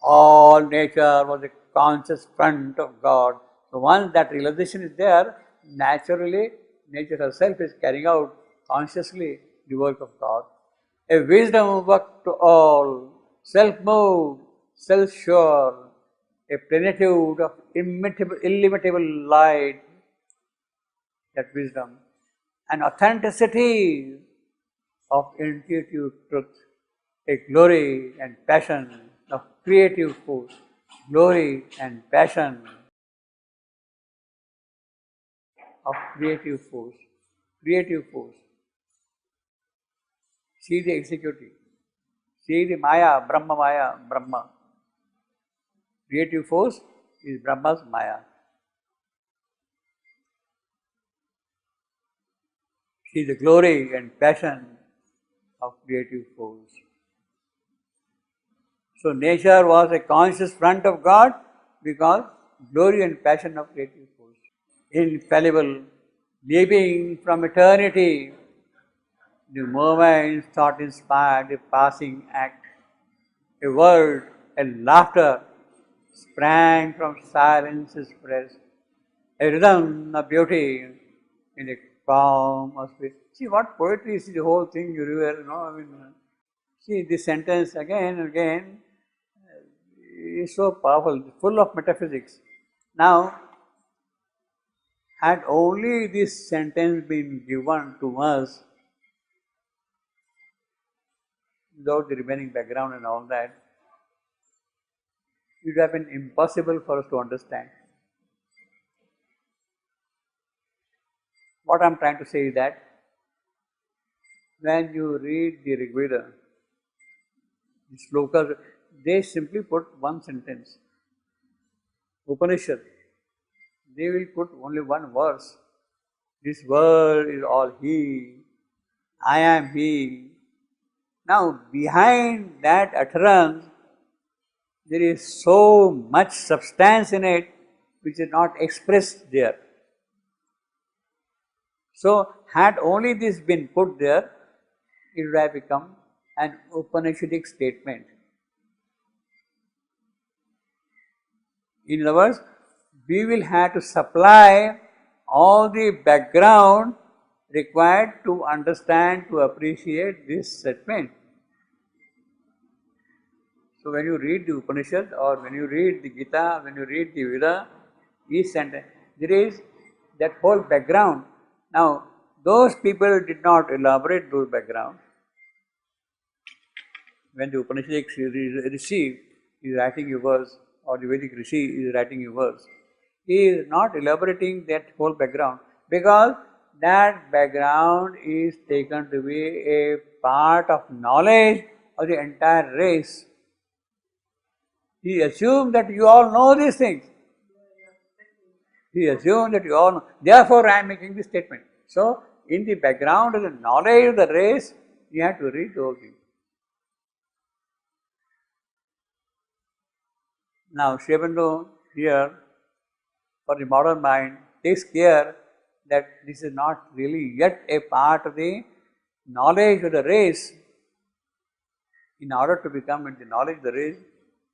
All nature was a conscious front of God. So once that realization is there, naturally nature herself is carrying out consciously the work of God. A wisdom work to all, self-moved, self-sure, a plenitude of illimitable light, that wisdom, an authenticity of intuitive truth, a glory and passion of creative force, glory and passion of creative force, creative force. See the executive, see the Maya, Brahma. Creative force is Brahma's Maya. See the glory and passion of creative force. So nature was a conscious front of God because glory and passion of creative force. Infallible, leaping from eternity, the moments thought inspired a passing act. A word, a laughter sprang from silence's breast. A rhythm, a beauty in a calm of spirit. See what poetry is, the whole thing everywhere, see this sentence again and again is so powerful, full of metaphysics. Now, had only this sentence been given to us without the remaining background and all that, it would have been impossible for us to understand. What I am trying to say is that when you read the Rig Veda, the slokas, they simply put one sentence. Upanishad, they will put only one verse. This world is all He, I am He. Now, behind that utterance, there is so much substance in it which is not expressed there. So, had only this been put there, it would have become an Upanishadic statement. In other words, we will have to supply all the background required to understand, to appreciate this statement. So when you read the Upanishad or when you read the Gita, when you read the Veda, each sentence, there is that whole background. Now, those people did not elaborate those backgrounds. When the Upanishadic Rishi is writing a verse or the Vedic Rishi is writing a verse, he is not elaborating that whole background because that background is taken to be a part of knowledge of the entire race. He assumed that you all know these things. He assumed that you all know. Therefore, I am making this statement. So, in the background of the knowledge of the race, you have to read the whole thing. Now, Sri Aurobindo here, for the modern mind, takes care that this is not really yet a part of the knowledge of the race. In order to become in the knowledge of the race,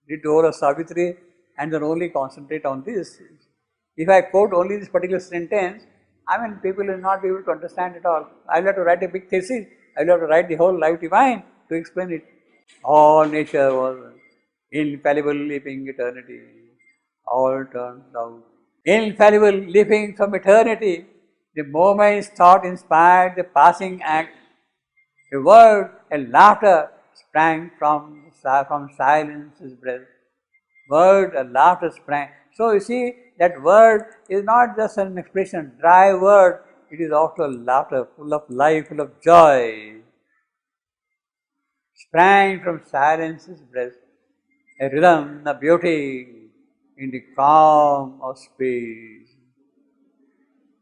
read the whole of Savitri and then only concentrate on this. If I quote only this particular sentence, people will not be able to understand it all. I will have to write a big thesis. I will have to write the whole life divine to explain it. All nature was infallible, leaping eternity. All turns out. Infallible, leaping from eternity. The moment's thought inspired the passing act. A word, a laughter sprang from silence's breath. Word, a laughter sprang. So you see, that word is not just an expression, dry word. It is also laughter, full of life, full of joy. Sprang from silence's breast. A rhythm, a beauty in the calm of space.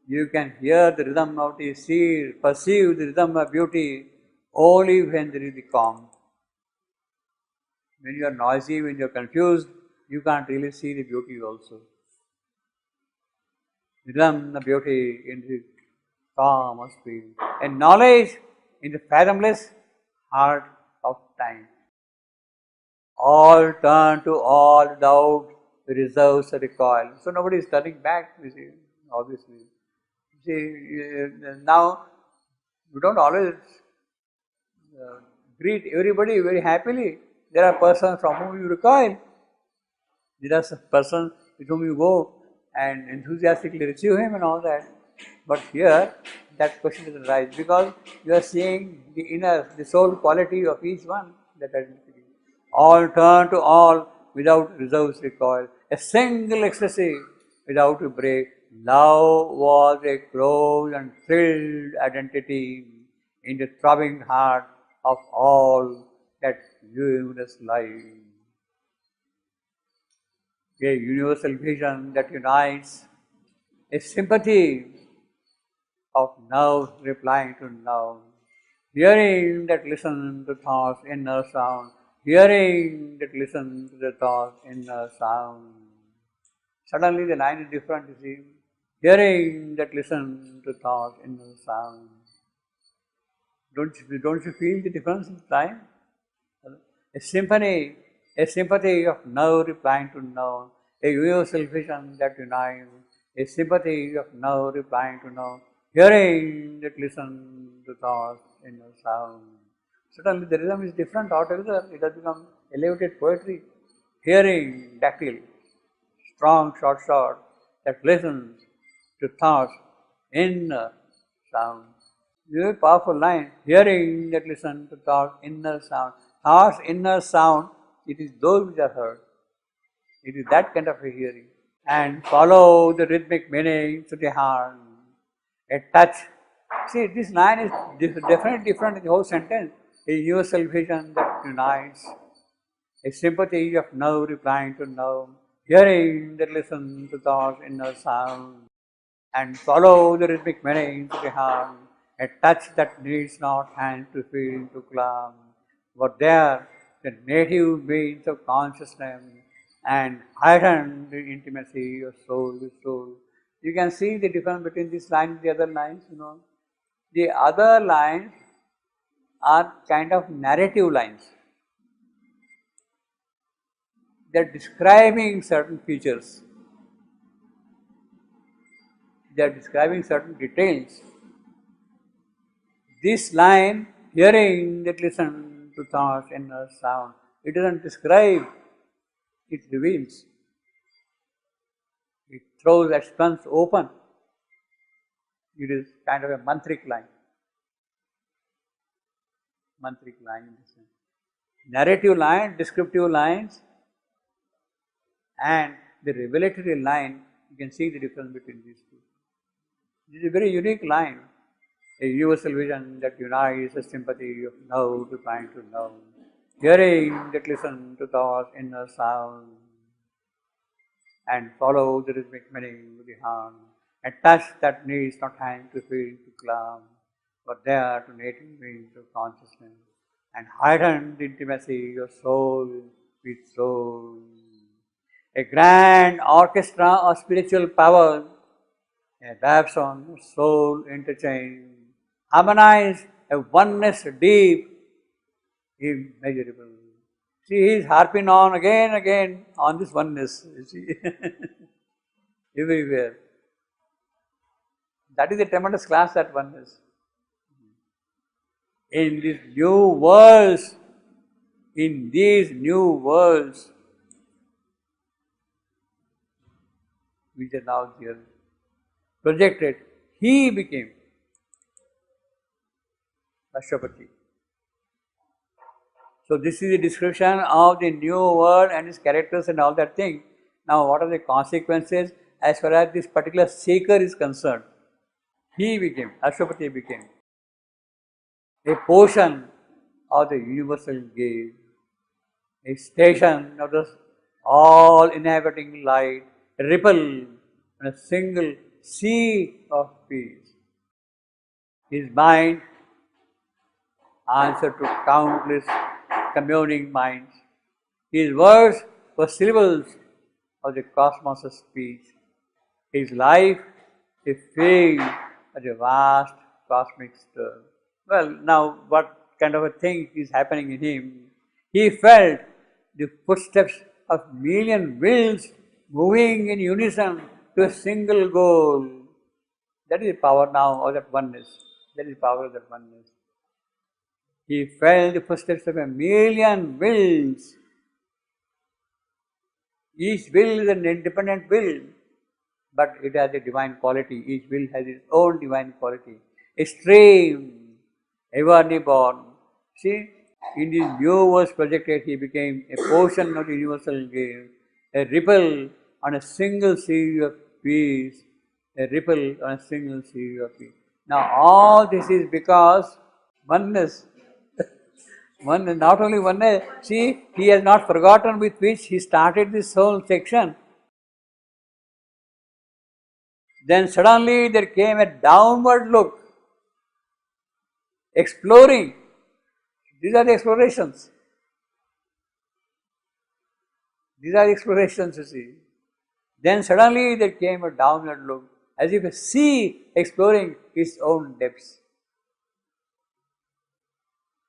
You can hear the rhythm of the sea, perceive the rhythm of beauty only when there is the calm. When you are noisy, when you are confused, you can't really see the beauty also. The rhythm, the beauty in the calm of space. And knowledge in the fathomless heart of time. all turn to all without reserves or recoil. So nobody is turning back, you see, obviously. See, now you don't always greet everybody very happily. There are persons from whom you recoil. There are persons with whom you go and enthusiastically receive him and all that. But here, that question doesn't arise because you are seeing the inner, the soul quality of each one, that identity. All turn to all without reserves recoil. A single ecstasy without a break. Love was a close and thrilled identity in the throbbing heart of all that luminous life. A universal vision that unites, a sympathy of nerves replying to nerves, hearing that listen to thoughts inner sound, hearing that listen to the thoughts inner sound. Suddenly the line is different, you see. Hearing that listen to thoughts inner sound. Don't you feel the difference in time? A sympathy of nerve replying to nerve, a universal vision that unites, a sympathy of nerve replying to nerve, hearing that listen to thoughts in the sound. Suddenly the rhythm is different altogether, it has become elevated poetry. Hearing, tactile, strong, short, that listens to thoughts in the sound. Very powerful line. Hearing that listen to thoughts inner sound. Thoughts inner sound, it is those which are heard. It is that kind of a hearing. And follow the rhythmic meaning to the heart. A touch. See, this line is definitely different in the whole sentence. A universal vision that unites. A sympathy of nerve replying to nerve. Hearing that listen to thoughts inner sound. And follow the rhythmic meaning to the heart. A touch that needs not hand to feel to climb, but there the native beings of consciousness and heighten the intimacy of soul with soul. You can see the difference between this line and the other lines, you know. The other lines are kind of narrative lines. They are describing certain features. They are describing certain details. This line, hearing that listen to thoughts inner sound, it doesn't describe, it reveals. It throws expanse open. It is kind of a mantric line. Mantric line in this sense. Narrative line, descriptive lines, and the revelatory line, you can see the difference between these two. This is a very unique line. A universal vision that unites the sympathy of nerve to find to nerve, hearing that listen to thoughts inner sound, and follow the rhythmic meaning with the hand, and touch that needs not hand to feel to climb, but there to native beings of consciousness, and heighten the intimacy of soul with soul. A grand orchestra of spiritual power, a rhapsody of soul interchange, harmonize a oneness deep, immeasurable. See, he is harping on again and again on this oneness, you see, everywhere. That is a tremendous class, that oneness. In these new worlds, which are now here projected, he became Ashwapati. So this is the description of the new world and its characters and all that thing. Now what are the consequences as far as this particular seeker is concerned? He became, Ashwapati became a portion of the universal gaze, a station of the all inhabiting light, a ripple and a single sea of peace. His mind answered to countless communing minds. His words were syllables of the cosmos' speech. His life is filled as a vast cosmic stir. Well, now what kind of a thing is happening in him? He felt the footsteps of million wills moving in unison to a single goal. That is the power now of that oneness. That is the power of that oneness. He felt the footsteps of a million wills. Each will is an independent will, but it has a divine quality. Each will has its own divine quality. A stream, ever newborn. See, in this new verse projected, he became a portion of the universal game, a ripple on a single sea of peace, a ripple on a single sea of peace. Now, all this is because oneness. One, not only oneness, see, he has not forgotten with which he started this whole section. Then suddenly there came a downward look, exploring. These are the explorations. These are the explorations, you see. Then suddenly there came a downward look, as if a sea exploring its own depths.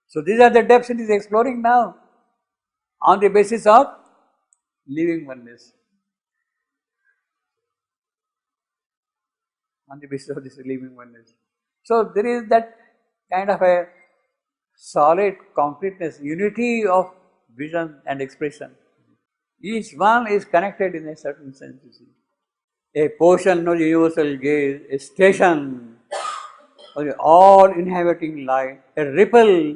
So these are the depths it is exploring now, on the basis of living oneness. On the basis of this living oneness. So there is that kind of a solid concreteness, unity of vision and expression. Each one is connected in a certain sense, you see. A portion of the universal gaze, a station of the all-inhabiting light, a ripple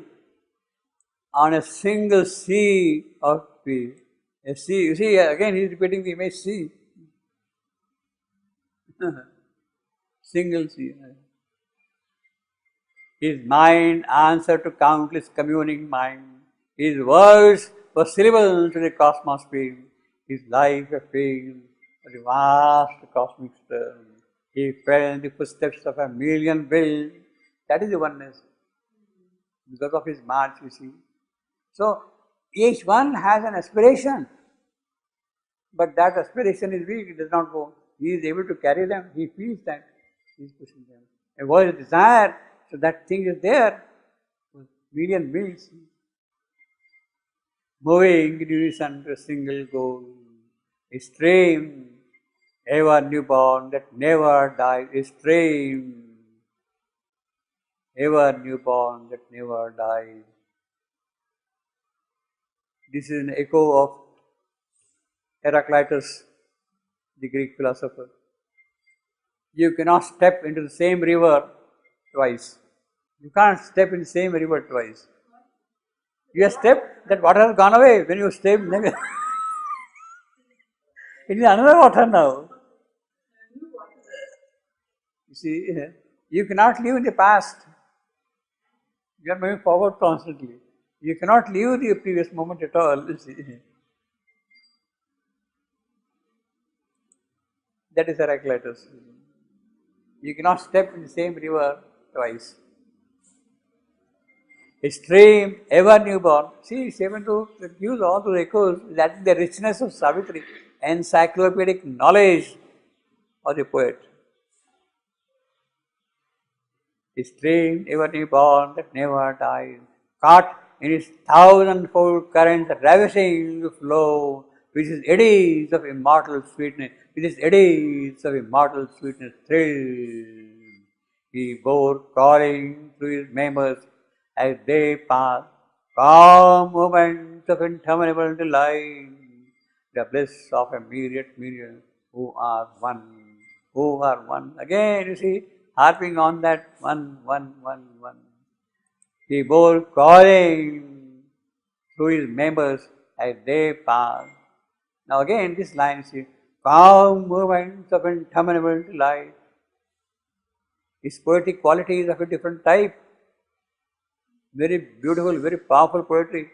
on a single sea of peace. A sea, you see, again he is repeating the image sea. Single sea. His mind answered to countless communing minds. His words were syllables to the cosmos stream. His life a field for the vast cosmic stern. He felt the footsteps of a million wills. That is the oneness. Because of his march, you see. So, each one has an aspiration. But that aspiration is weak, it does not go. He is able to carry them, he feels that he is pushing them. A word is desire, so that thing is there. Million wills. Moving in unison to a single goal. A stream, ever newborn, that never dies. A stream, ever newborn, that never dies. This is an echo of Heraclitus, the Greek philosopher. You cannot step into the same river twice. You can't step in the same river twice. You have stepped, that water has gone away. When you step, it is another water now. You see, you cannot live in the past. You are moving forward constantly. You cannot leave the previous moment at all. You see. That is Heraclitus. You cannot step in the same river twice. A stream, ever newborn. See, it's able to use all those echoes. That is the richness of Savitri, encyclopedic knowledge of the poet. A stream, ever newborn, that never dies, caught in its thousandfold currents, ravishing the flow, which is eddies of immortal sweetness. It is eddies of immortal sweetness, thrill. He bore calling through his members as they pass, calm moments of interminable delight, the bliss of a myriad million who are one, who are one. Again, you see, harping on that one. He bore calling through his members as they pass. Now again, this line, you see, calm moments of interminable delight. His poetic quality is of a different type. Very beautiful, very powerful poetry.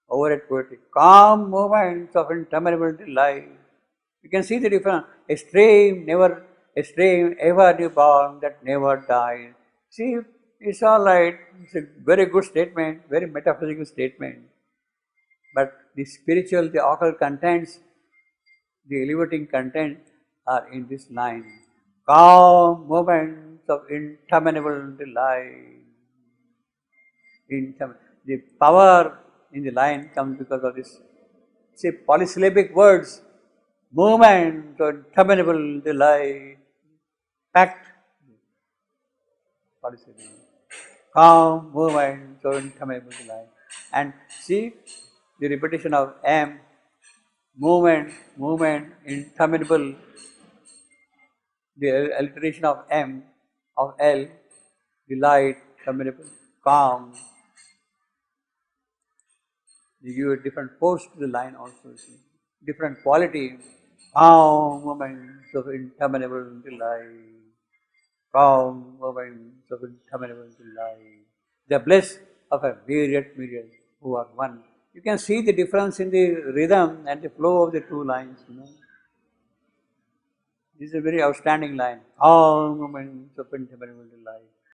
Overhead poetry. Calm moments of interminable delight. You can see the difference. A stream ever newborn that never dies. See, it's all right. It's a very good statement, very metaphysical statement. But the spiritual, the occult contents, the elevating content are in this line. Calm moments of interminable delight. The power in the line comes because of this. See, polysyllabic words, movement, interminable delight, pact, polysyllabic, calm, movement, interminable delight. And see the repetition of M, movement, interminable, the alliteration of M, of L, delight, interminable, calm. You give a different force to the line also, see. Different quality, calm moments of interminable delight, calm moments of interminable delight. The bliss of a myriad who are one. You can see the difference in the rhythm and the flow of the two lines, you know. This is a very outstanding line. Calm moments of interminable delight.